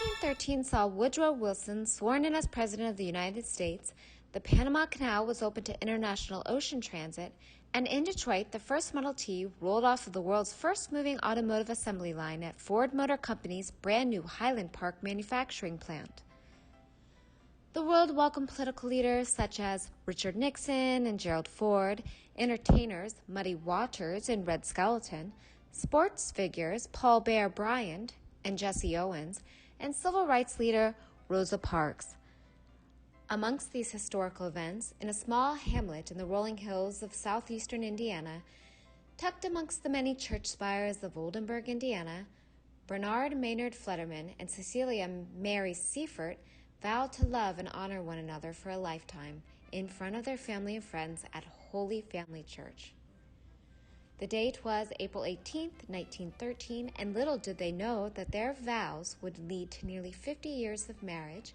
1913 saw Woodrow Wilson sworn in as President of the United States, the Panama Canal was opened to international ocean transit, and in Detroit, the first Model T rolled off of the world's first moving automotive assembly line at Ford Motor Company's brand new Highland Park manufacturing plant. The world welcomed political leaders such as Richard Nixon and Gerald Ford, entertainers Muddy Waters and Red Skelton, sports figures Paul Bear Bryant and Jesse Owens, and civil rights leader Rosa Parks. Amongst these historical events, in a small hamlet in the rolling hills of southeastern Indiana, tucked amongst the many church spires of Oldenburg, Indiana, Bernard Maynard Fledderman and Cecilia Mary Seifert vowed to love and honor one another for a lifetime in front of their family and friends at Holy Family Church. The date was April 18, 1913, and little did they know that their vows would lead to nearly 50 years of marriage,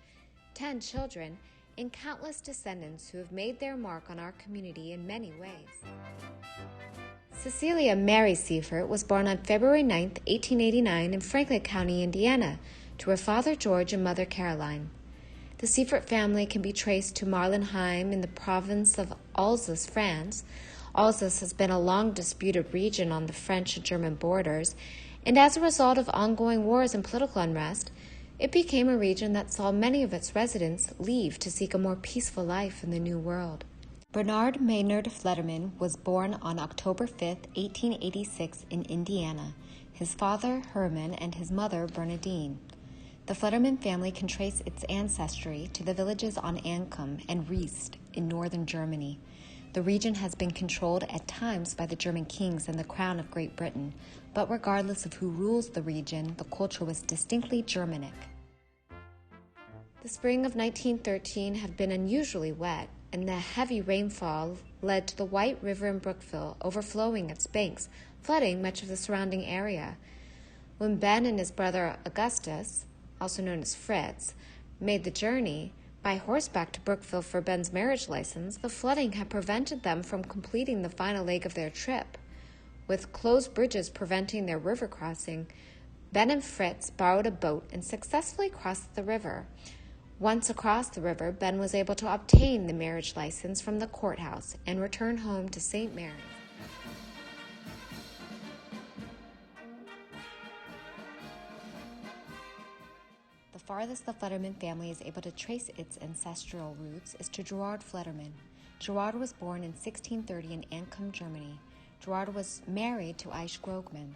10 children, and countless descendants who have made their mark on our community in many ways. Cecilia Mary Seifert was born on February 9, 1889 in Franklin County, Indiana, to her father George and mother Caroline. The Seifert family can be traced to Marlenheim in the province of Alsace, France. Alsace has been a long disputed region on the French and German borders, and as a result of ongoing wars and political unrest, it became a region that saw many of its residents leave to seek a more peaceful life in the New World. Bernard Maynard Fledderman was born on October 5, 1886 in Indiana, his father Herman and his mother Bernadine. The Fledderman family can trace its ancestry to the villages on Ancum and Riest in northern Germany. The region has been controlled at times by the German kings and the Crown of Great Britain, but regardless of who rules the region, the culture was distinctly Germanic. The spring of 1913 had been unusually wet, and the heavy rainfall led to the White River in Brookville overflowing its banks, flooding much of the surrounding area. When Ben and his brother Augustus, also known as Fritz, made the journey by horseback to Brookville for Ben's marriage license, the flooding had prevented them from completing the final leg of their trip. With closed bridges preventing their river crossing, Ben and Fritz borrowed a boat and successfully crossed the river. Once across the river, Ben was able to obtain the marriage license from the courthouse and return home to St. Mary's. The farthest the Fledderman family is able to trace its ancestral roots is to Gerard Fledderman. Gerard was born in 1630 in Ancum, Germany. Gerard was married to Aish Grogman.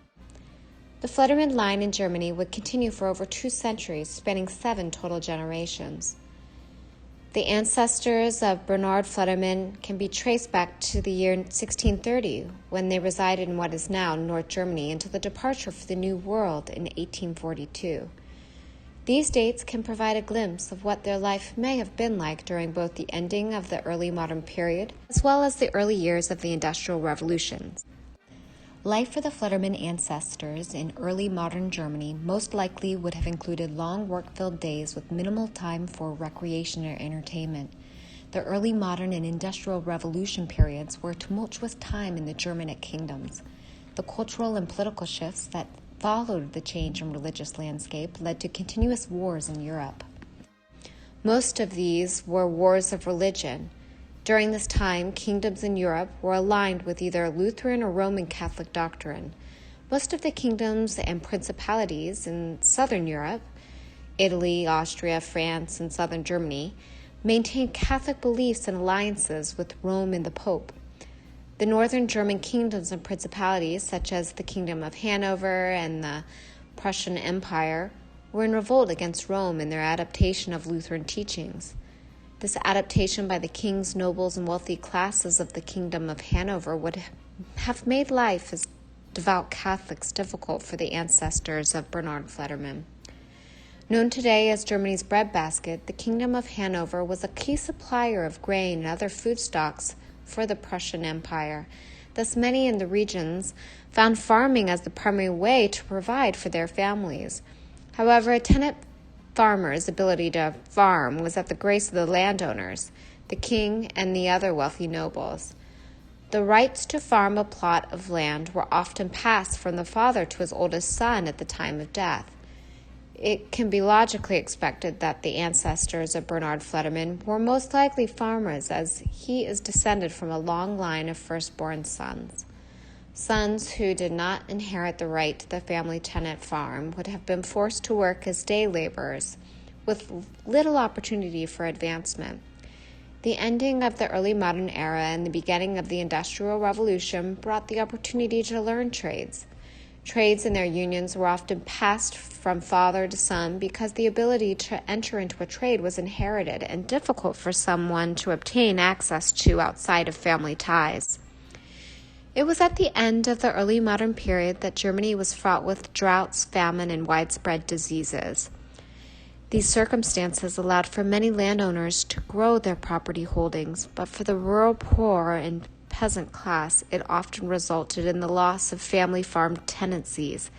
The Fledderman line in Germany would continue for over 2 centuries, spanning 7 total generations. The ancestors of Bernard Fledderman can be traced back to the year 1630, when they resided in what is now North Germany, until the departure for the New World in 1842. These dates can provide a glimpse of what their life may have been like during both the ending of the early modern period as well as the early years of the Industrial Revolution. Life for the Fledderman ancestors in early modern Germany most likely would have included long work-filled days with minimal time for recreation or entertainment. The early modern and Industrial Revolution periods were a tumultuous time in the Germanic kingdoms. The cultural and political shifts that followed the change in religious landscape led to continuous wars in Europe. Most of these were wars of religion. During this time, kingdoms in Europe were aligned with either Lutheran or Roman Catholic doctrine. Most of the kingdoms and principalities in southern Europe, Italy, Austria, France, and southern Germany, maintained Catholic beliefs and alliances with Rome and the Pope. The northern German kingdoms and principalities, such as the Kingdom of Hanover and the Prussian Empire, were in revolt against Rome in their adaptation of Lutheran teachings. This adaptation by the kings, nobles, and wealthy classes of the Kingdom of Hanover would have made life as devout Catholics difficult for the ancestors of Bernard Fledderman. Known today as Germany's breadbasket, the Kingdom of Hanover was a key supplier of grain and other foodstuffs for the Prussian Empire. Thus, many in the regions found farming as the primary way to provide for their families. However, a tenant farmer's ability to farm was at the grace of the landowners, the king, and the other wealthy nobles. The rights to farm a plot of land were often passed from the father to his oldest son at the time of death. It can be logically expected that the ancestors of Bernard Fledderman were most likely farmers, as he is descended from a long line of firstborn sons. Sons who did not inherit the right to the family tenant farm would have been forced to work as day laborers, with little opportunity for advancement. The ending of the early modern era and the beginning of the Industrial Revolution brought the opportunity to learn trades. Trades and their unions were often passed from father to son because the ability to enter into a trade was inherited and difficult for someone to obtain access to outside of family ties. It was at the end of the early modern period that Germany was fraught with droughts, famine, and widespread diseases. These circumstances allowed for many landowners to grow their property holdings, but for the rural poor and peasant class, it often resulted in the loss of family farm tenancies,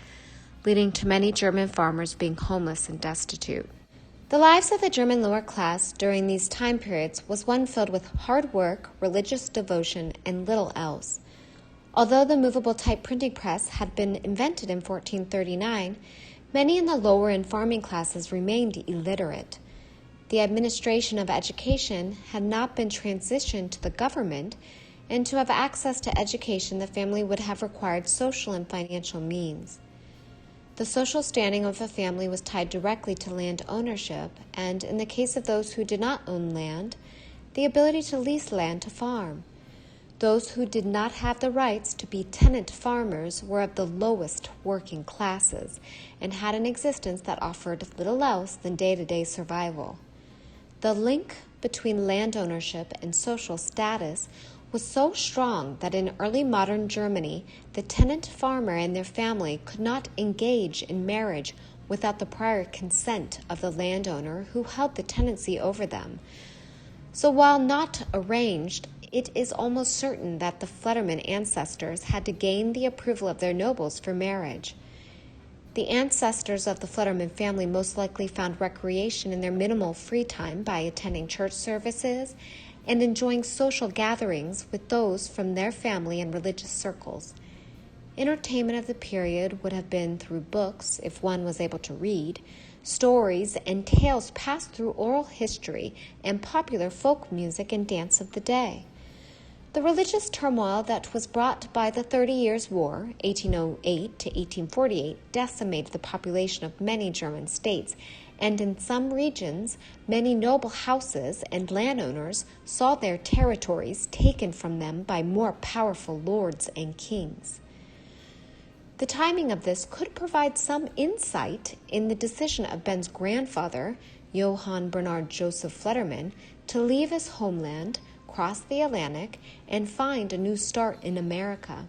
leading to many German farmers being homeless and destitute. The lives of the German lower class during these time periods was one filled with hard work, religious devotion, and little else. Although the movable type printing press had been invented in 1439, many in the lower and farming classes remained illiterate. The administration of education had not been transitioned to the government, and to have access to education, the family would have required social and financial means. The social standing of a family was tied directly to land ownership, and in the case of those who did not own land, the ability to lease land to farm. Those who did not have the rights to be tenant farmers were of the lowest working classes and had an existence that offered little else than day-to-day survival. The link between land ownership and social status was so strong that in early modern Germany, the tenant farmer and their family could not engage in marriage without the prior consent of the landowner who held the tenancy over them. So while not arranged, it is almost certain that the Fledderman ancestors had to gain the approval of their nobles for marriage. The ancestors of the Fledderman family most likely found recreation in their minimal free time by attending church services and enjoying social gatherings with those from their family and religious circles. Entertainment of the period would have been through books, if one was able to read, stories and tales passed through oral history, and popular folk music and dance of the day. The religious turmoil that was brought by the 30 Years' War, 1808 to 1848, decimated the population of many German states, and in some regions, many noble houses and landowners saw their territories taken from them by more powerful lords and kings. The timing of this could provide some insight in the decision of Ben's grandfather, Johann Bernard Joseph Fledderman, to leave his homeland, cross the Atlantic, and find a new start in America.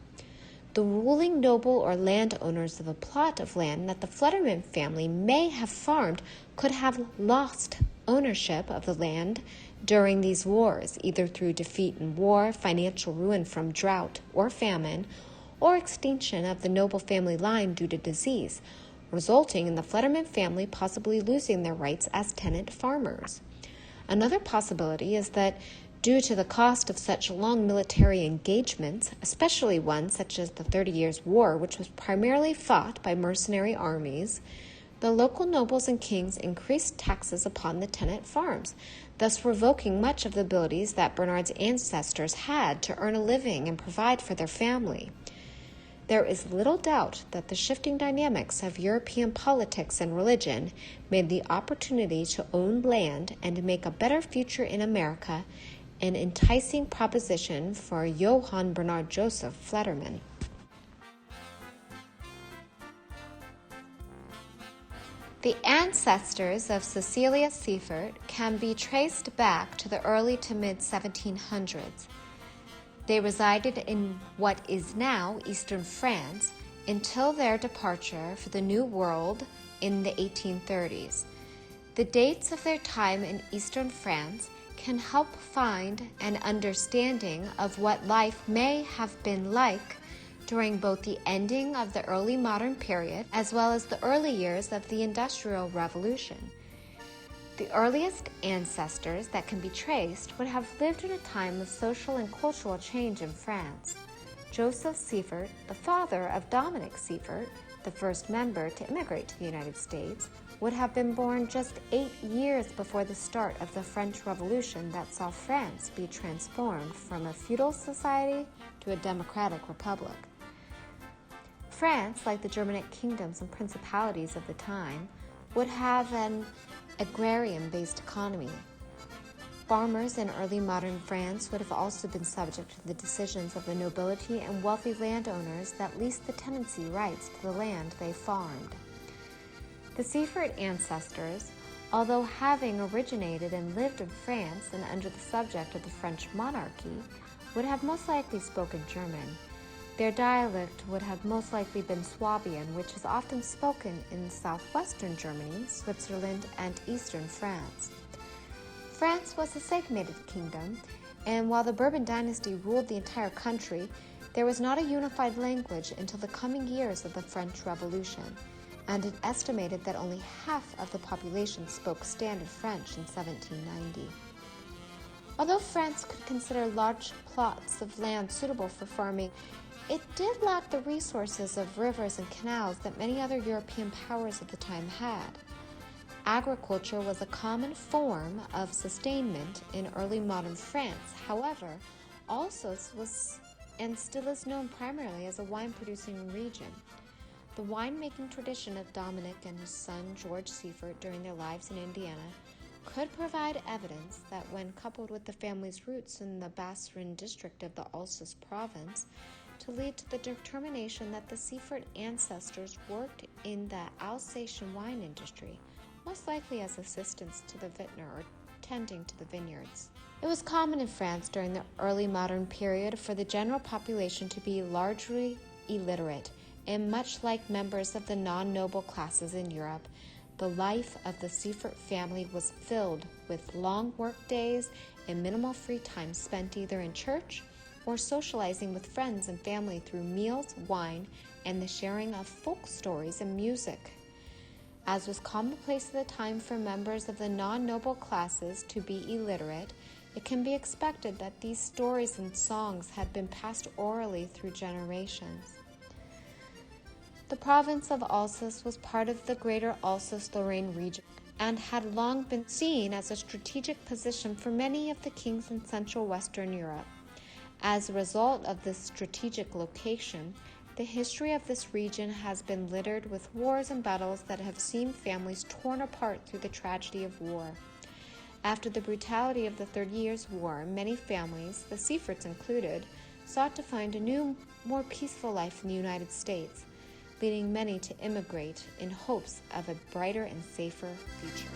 The ruling noble or landowners of a plot of land that the Fledderman family may have farmed could have lost ownership of the land during these wars, either through defeat in war, financial ruin from drought or famine, or extinction of the noble family line due to disease, resulting in the Fledderman family possibly losing their rights as tenant farmers. Another possibility is that due to the cost of such long military engagements, especially one such as the 30 Years' War, which was primarily fought by mercenary armies, the local nobles and kings increased taxes upon the tenant farms, thus revoking much of the abilities that Bernard's ancestors had to earn a living and provide for their family. There is little doubt that the shifting dynamics of European politics and religion made the opportunity to own land and make a better future in America an enticing proposition for Johann Bernard Joseph Fledderman. The ancestors of Cecilia Seifert can be traced back to the early to mid-1700s. They resided in what is now eastern France until their departure for the New World in the 1830s. The dates of their time in eastern France can help find an understanding of what life may have been like during both the ending of the early modern period as well as the early years of the Industrial Revolution. The earliest ancestors that can be traced would have lived in a time of social and cultural change in France. Joseph Seifert, the father of Dominic Seifert, the first member to immigrate to the United States, would have been born just 8 years before the start of the French Revolution that saw France be transformed from a feudal society to a democratic republic. France, like the Germanic kingdoms and principalities of the time, would have an agrarian-based economy. Farmers in early modern France would have also been subject to the decisions of the nobility and wealthy landowners that leased the tenancy rights to the land they farmed. The Seaford ancestors, although having originated and lived in France and under the subject of the French monarchy, would have most likely spoken German. Their dialect would have most likely been Swabian, which is often spoken in southwestern Germany, Switzerland, and eastern France. France was a segmented kingdom, and while the Bourbon dynasty ruled the entire country, there was not a unified language until the coming years of the French Revolution, and it estimated that only half of the population spoke standard French in 1790. Although France could consider large plots of land suitable for farming, it did lack the resources of rivers and canals that many other European powers of the time had. Agriculture was a common form of sustainment in early modern France. However, Alsace was and still is known primarily as a wine-producing region. The winemaking tradition of Dominic and his son George Seifert during their lives in Indiana could provide evidence that when coupled with the family's roots in the Basserin district of the Alsace province, to lead to the determination that the Seifert ancestors worked in the Alsatian wine industry, most likely as assistants to the vintner or tending to the vineyards. It was common in France during the early modern period for the general population to be largely illiterate, and much like members of the non-noble classes in Europe, the life of the Seifert family was filled with long work days and minimal free time spent either in church or socializing with friends and family through meals, wine, and the sharing of folk stories and music. As was commonplace at the time for members of the non-noble classes to be illiterate, it can be expected that these stories and songs had been passed orally through generations. The province of Alsace was part of the greater Alsace-Lorraine region and had long been seen as a strategic position for many of the kings in central Western Europe. As a result of this strategic location, the history of this region has been littered with wars and battles that have seen families torn apart through the tragedy of war. After the brutality of the 30 Years' War, many families, the Seiferts included, sought to find a new, more peaceful life in the United States, leading many to immigrate in hopes of a brighter and safer future.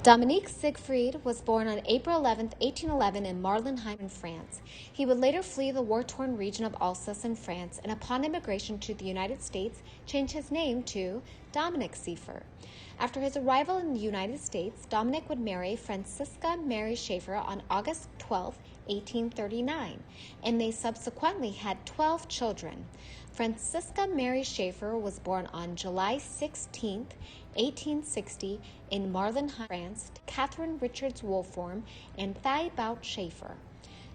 Dominique Siegfried was born on April 11, 1811 in Marlinheim in France. He would later flee the war-torn region of Alsace in France and upon immigration to the United States, change his name to Dominic Seifert. After his arrival in the United States, Dominic would marry Francisca Mary Schaefer on August 12, 1839, and they subsequently had 12 children. Francisca Mary Schaefer was born on July 16, 1860, in Marlinheim, France, to Catherine Richards Wolform and Thibaut Schaefer.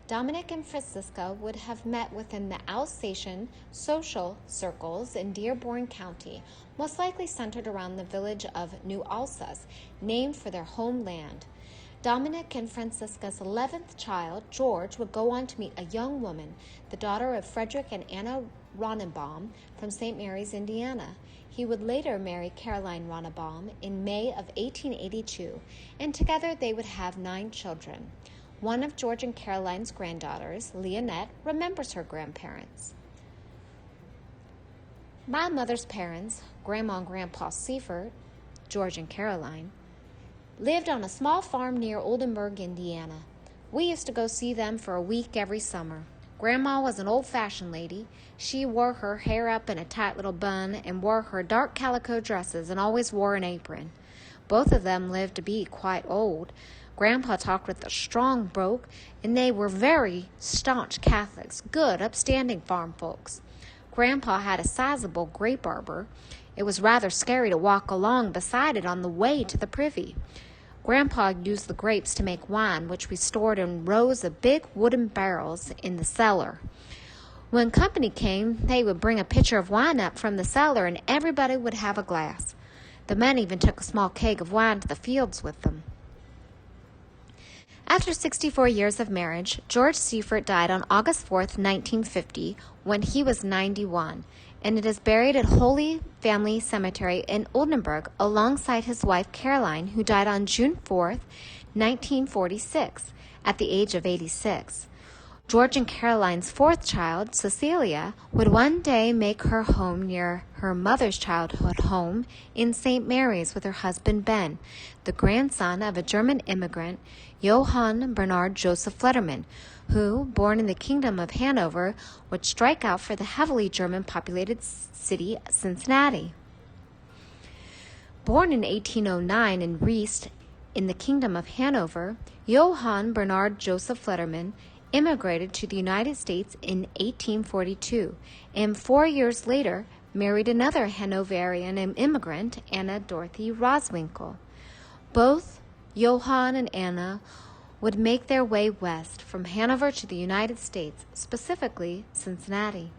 Dominic and Francisca would have met within the Alsatian social circles in Dearborn County, most likely centered around the village of New Alsace, named for their homeland. Dominic and Francisca's 11th child, George, would go on to meet a young woman, the daughter of Frederick and Anna Ronenbaum from St. Mary's, Indiana. He would later marry Caroline Ronenbaum in May of 1882, and together they would have 9 children. One of George and Caroline's granddaughters, Leonette, remembers her grandparents. My mother's parents, Grandma and Grandpa Seifert, George and Caroline, lived on a small farm near Oldenburg, Indiana. We used to go see them for a week every summer. Grandma was an old-fashioned lady. She wore her hair up in a tight little bun and wore her dark calico dresses and always wore an apron. Both of them lived to be quite old. Grandpa talked with a strong brogue, and they were very staunch Catholics, good, upstanding farm folks. Grandpa had a sizable grape arbor. It was rather scary to walk along beside it on the way to the privy. Grandpa used the grapes to make wine, which we stored in rows of big wooden barrels in the cellar. When company came, they would bring a pitcher of wine up from the cellar, and everybody would have a glass. The men even took a small keg of wine to the fields with them. After 64 years of marriage, George Seifert died on August 4th, 1950, when he was 91, and it is buried at Holy Family Cemetery in Oldenburg alongside his wife Caroline, who died on June 4th, 1946, at the age of 86. George and Caroline's fourth child, Cecilia, would one day make her home near her mother's childhood home in St. Mary's with her husband Ben, the grandson of a German immigrant, Johann Bernard Joseph Fledderman, who, born in the Kingdom of Hanover, would strike out for the heavily German-populated city Cincinnati. Born in 1809 in Reist in the Kingdom of Hanover, Johann Bernard Joseph Fledderman immigrated to the United States in 1842, and 4 years later married another Hanoverian immigrant, Anna Dorothy Roswinkle. Both Johann and Anna would make their way west from Hanover to the United States, specifically Cincinnati.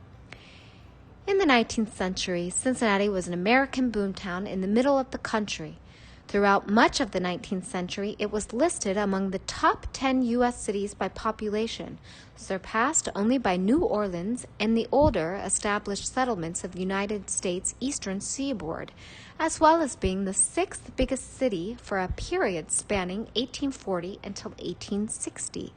In the 19th century, Cincinnati was an American boomtown in the middle of the country. Throughout much of the 19th century, it was listed among the top 10 U.S. cities by population, surpassed only by New Orleans and the older established settlements of the United States eastern seaboard, as well as being the sixth biggest city for a period spanning 1840 until 1860.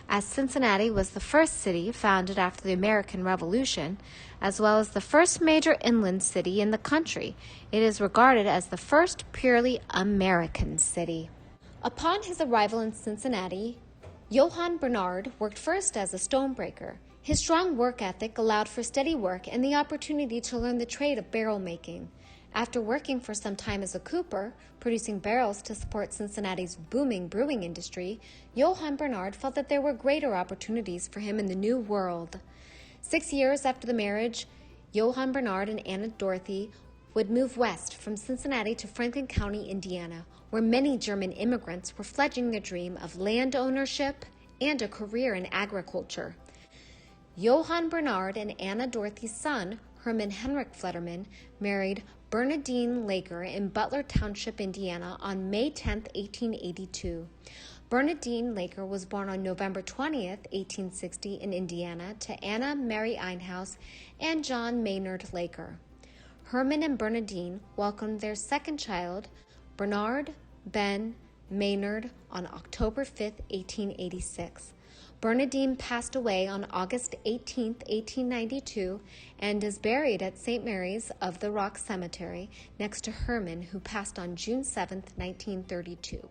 As Cincinnati was the first city founded after the American Revolution, as well as the first major inland city in the country, it is regarded as the first purely American city. Upon his arrival in Cincinnati, Johann Bernard worked first as a stonebreaker. His strong work ethic allowed for steady work and the opportunity to learn the trade of barrel making. After working for some time as a cooper, producing barrels to support Cincinnati's booming brewing industry, Johann Bernard felt that there were greater opportunities for him in the New World. 6 years after the marriage, Johann Bernard and Anna Dorothy would move west from Cincinnati to Franklin County, Indiana, where many German immigrants were fledging their dream of land ownership and a career in agriculture. Johann Bernard and Anna Dorothy's son, Hermann Henrik Fledderman, married Bernadine Laker in Butler Township, Indiana on May 10, 1882. Bernadine Laker was born on November 20, 1860 in Indiana to Anna Mary Einhaus and John Maynard Laker. Herman and Bernadine welcomed their second child, Bernard Ben Maynard, on October 5, 1886. Bernadine passed away on August 18, 1892, and is buried at St. Mary's of the Rock Cemetery next to Herman, who passed on June 7, 1932.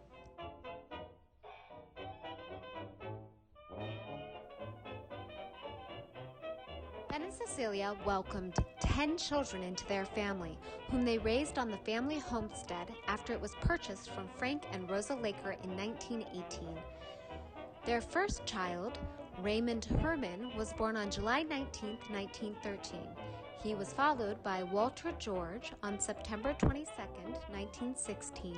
Ben and Cecilia welcomed 10 children into their family, whom they raised on the family homestead after it was purchased from Frank and Rosa Laker in 1918. Their first child, Raymond Herman, was born on July 19, 1913. He was followed by Walter George on September 22, 1916,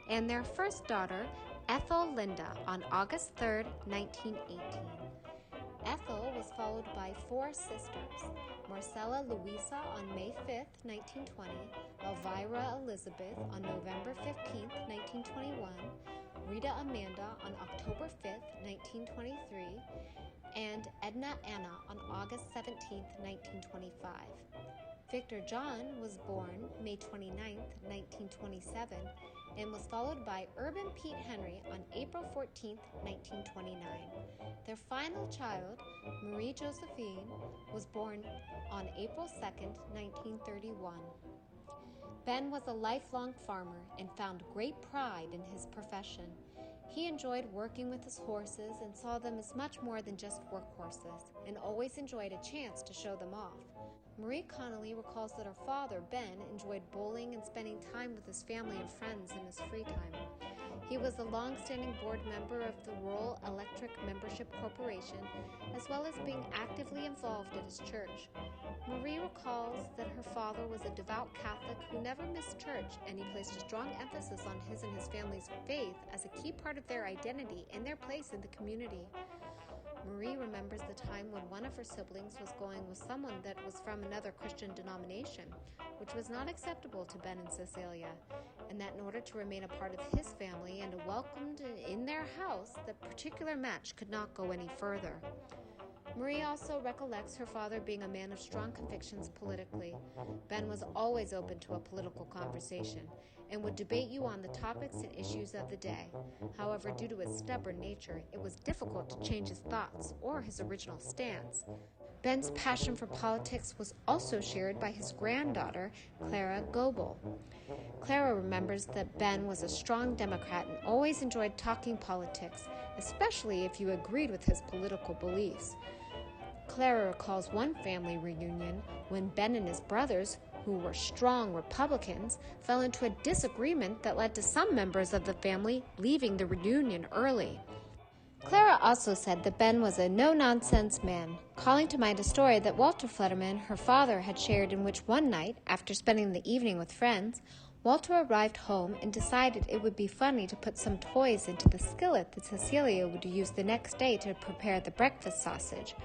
and their first daughter, Ethel Linda, on August 3, 1918. Ethel was followed by 4 sisters, Marcella Louisa on May 5, 1920, Elvira Elizabeth on November 15, 1921, Rita Amanda on October 5, 1923, and Edna Anna on August 17, 1925. Victor John was born May 29, 1927, and was followed by Urban Pete Henry on April 14, 1929. Their final child, Marie Josephine, was born on April 2, 1931. Ben was a lifelong farmer and found great pride in his profession. He enjoyed working with his horses and saw them as much more than just workhorses, and always enjoyed a chance to show them off. Marie Connolly recalls that her father, Ben, enjoyed bowling and spending time with his family and friends in his free time. He was a long-standing board member of the Rural Electric Membership Corporation, as well as being actively involved at his church. Marie recalls that her father was a devout Catholic who never missed church, and he placed a strong emphasis on his and his family's faith as a key part of their identity and their place in the community. Marie remembers the time when one of her siblings was going with someone that was from another Christian denomination, which was not acceptable to Ben and Cecilia, and that in order to remain a part of his family and welcomed in their house, the particular match could not go any further. Marie also recollects her father being a man of strong convictions politically. Ben was always open to a political conversation and would debate you on the topics and issues of the day. However, due to his stubborn nature, it was difficult to change his thoughts or his original stance. Ben's passion for politics was also shared by his granddaughter, Clara Goebel. Clara remembers that Ben was a strong Democrat and always enjoyed talking politics, especially if you agreed with his political beliefs. Clara recalls one family reunion when Ben and his brothers, who were strong Republicans, fell into a disagreement that led to some members of the family leaving the reunion early. Clara also said that Ben was a no-nonsense man, calling to mind a story that Walter Fledderman, her father, had shared, in which one night, after spending the evening with friends, Walter arrived home and decided it would be funny to put some toys into the skillet that Cecilia would use the next day to prepare the breakfast sausage.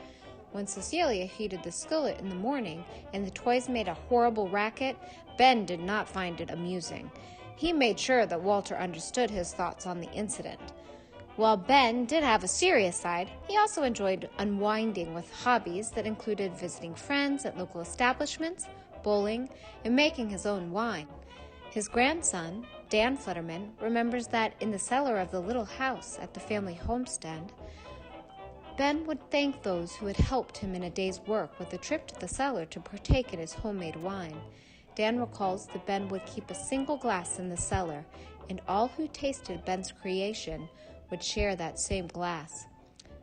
When Cecilia heated the skillet in the morning and the toys made a horrible racket, Ben did not find it amusing. He made sure that Walter understood his thoughts on the incident. While Ben did have a serious side, he also enjoyed unwinding with hobbies that included visiting friends at local establishments, bowling, and making his own wine. His grandson, Dan Fledderman, remembers that in the cellar of the little house at the family homestead, Ben would thank those who had helped him in a day's work with a trip to the cellar to partake in his homemade wine. Dan recalls that Ben would keep a single glass in the cellar, and all who tasted Ben's creation would share that same glass.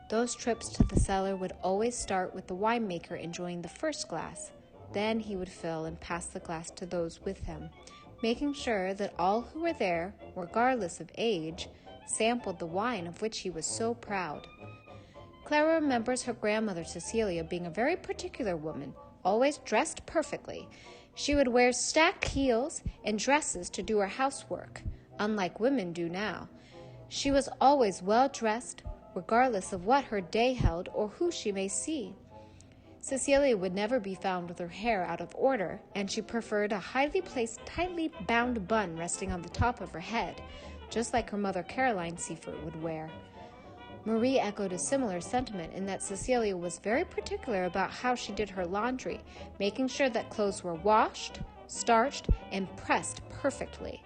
Those trips to the cellar would always start with the winemaker enjoying the first glass. Then he would fill and pass the glass to those with him, making sure that all who were there, regardless of age, sampled the wine of which he was so proud. Clara remembers her grandmother Cecilia being a very particular woman, always dressed perfectly. She would wear stacked heels and dresses to do her housework, unlike women do now. She was always well dressed, regardless of what her day held or who she may see. Cecilia would never be found with her hair out of order, and she preferred a highly placed, tightly bound bun resting on the top of her head, just like her mother Caroline Seifert would wear. Marie echoed a similar sentiment in that Cecilia was very particular about how she did her laundry, making sure that clothes were washed, starched, and pressed perfectly.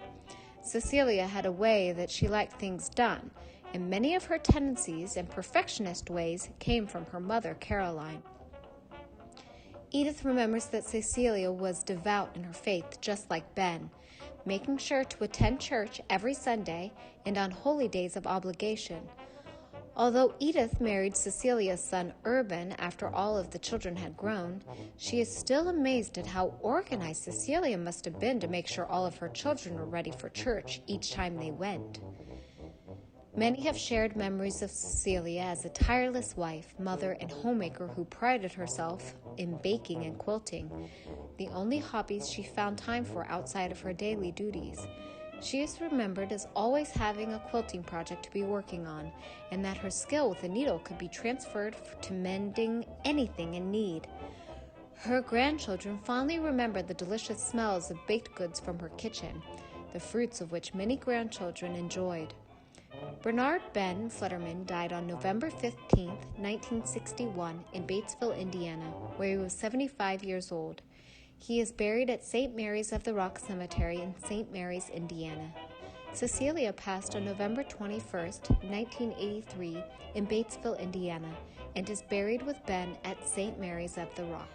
Cecilia had a way that she liked things done, and many of her tendencies and perfectionist ways came from her mother Caroline. Edith remembers that Cecilia was devout in her faith, just like Ben, making sure to attend church every Sunday and on holy days of obligation. Although Edith married Cecilia's son Urban after all of the children had grown, she is still amazed at how organized Cecilia must have been to make sure all of her children were ready for church each time they went. Many have shared memories of Cecilia as a tireless wife, mother, and homemaker who prided herself in baking and quilting, the only hobbies she found time for outside of her daily duties. She is remembered as always having a quilting project to be working on, and that her skill with a needle could be transferred to mending anything in need. Her grandchildren fondly remember the delicious smells of baked goods from her kitchen, the fruits of which many grandchildren enjoyed. Bernard Ben Fledderman died on November 15, 1961, in Batesville, Indiana, where he was 75 years old. He is buried at St. Mary's of the Rock Cemetery in St. Mary's, Indiana. Cecilia passed on November 21, 1983, in Batesville, Indiana, and is buried with Ben at St. Mary's of the Rock.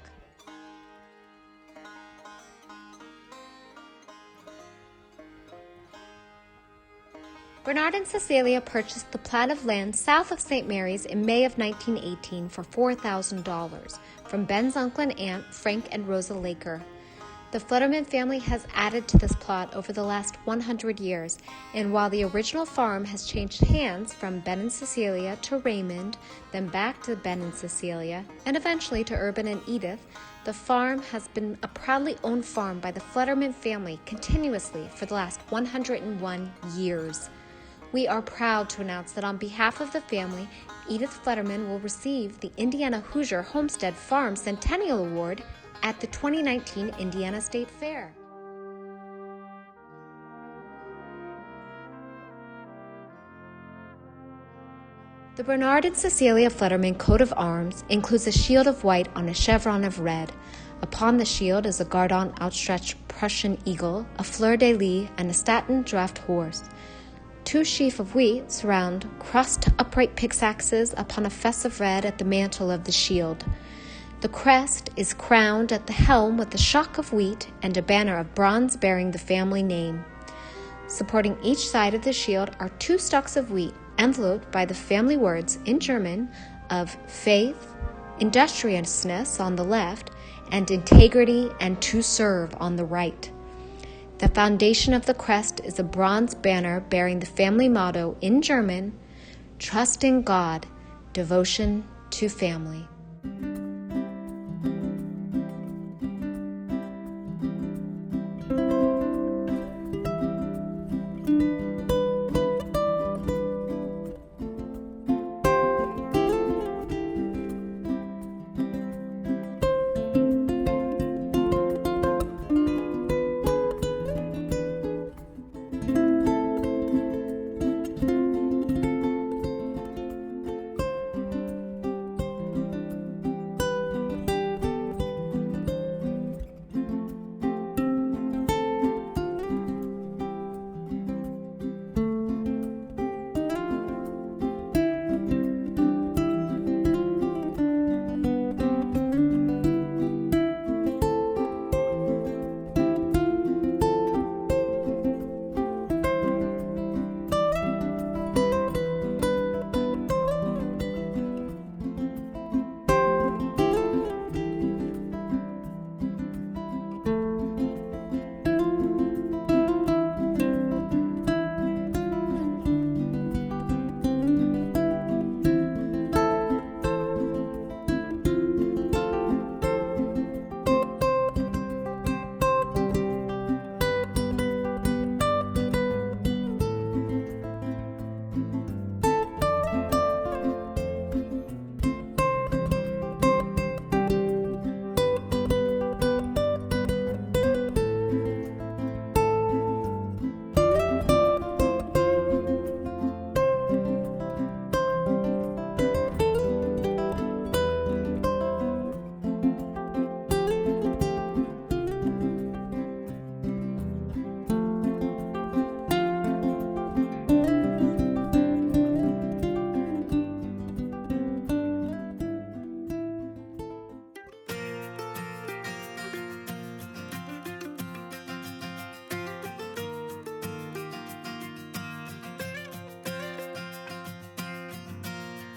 Bernard and Cecilia purchased the plat of land south of St. Mary's in May of 1918 for $4,000 from Ben's uncle and aunt, Frank and Rosa Laker. The Fledderman family has added to this plot over the last 100 years, and while the original farm has changed hands from Ben and Cecilia to Raymond, then back to Ben and Cecilia, and eventually to Urban and Edith, the farm has been a proudly owned farm by the Fledderman family continuously for the last 101 years. We are proud to announce that on behalf of the family, Edith Fledderman will receive the Indiana Hoosier Homestead Farm Centennial Award at the 2019 Indiana State Fair. The Bernard and Cecilia Fledderman coat of arms includes a shield of white on a chevron of red. Upon the shield is a guerdon outstretched Prussian eagle, a fleur-de-lis, and a satin draft horse. 2 sheaf of wheat surround crossed upright pickaxes upon a fess of red at the mantle of the shield. The crest is crowned at the helm with a shock of wheat and a banner of bronze bearing the family name. Supporting each side of the shield are 2 stalks of wheat, enveloped by the family words in German of faith, industriousness on the left, and integrity and to serve on the right. The foundation of the crest is a bronze banner bearing the family motto in German, trust in God, devotion to family.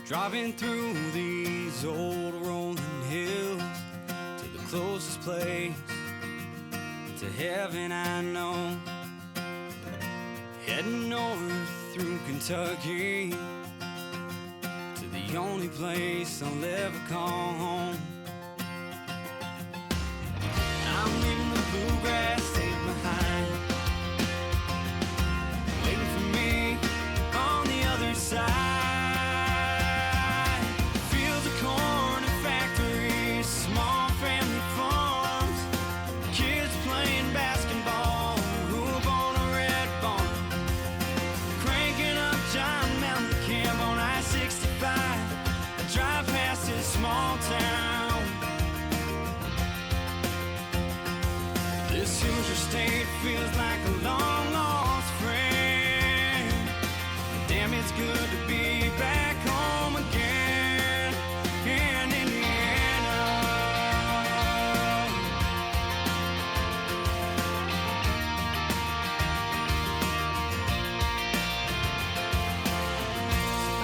Driving through these old rolling hills to the closest place to heaven I know. Heading north through Kentucky to the only place I'll ever call home. I'm leaving the bluegrass state behind, waiting for me on the other side. Small town. This Hoosier state feels like a long lost friend. Damn, it's good to be back home again in Indiana.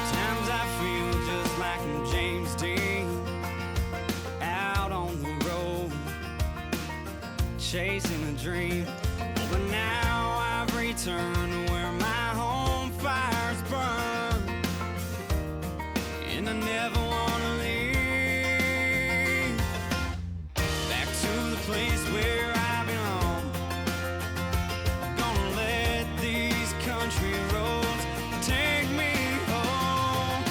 Sometimes I feel just like James Dean, chasing dream. But now I've returned to where my home fires burn, and I never wanna leave. Back to the place where I belong. Gonna let these country roads take me home.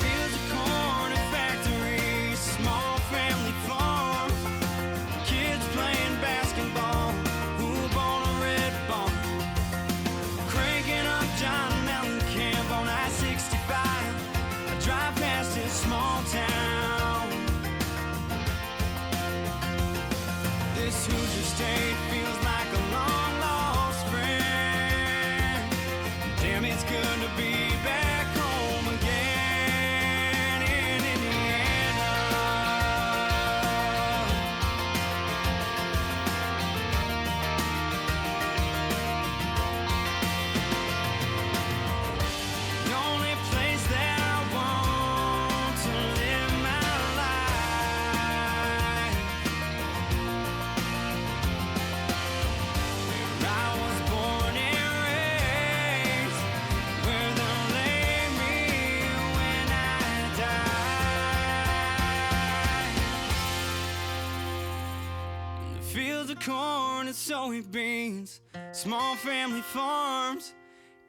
Fields of corn and factories, small family farms, kids playing basketball, hoop on a red barn, cranking up John Mountain Camp on I-65. I drive past this small town. This Hoosier state feels like a long lost friend. Damn, it's good to be back home again in Indiana. The only place that I want to live my life, where I was born and raised, where they'll lay me when I die. In the fields of corn and soybeans, small family farms,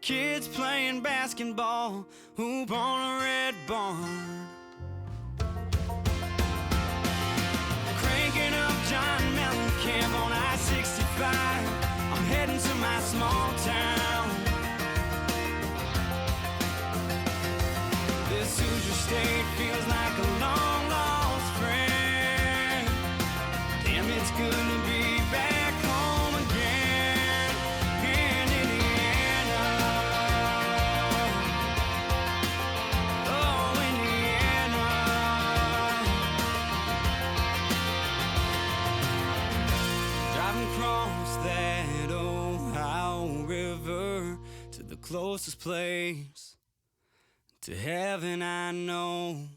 kids playing basketball, hoop on a red barn, cranking up John Mountain Camp on I-65. I'm heading to my small town. This Hoosier state feels like a long lost friend. Damn, it's good to be back home again in Indiana. Oh, Indiana. Driving across that Ohio River to the closest place to heaven I know.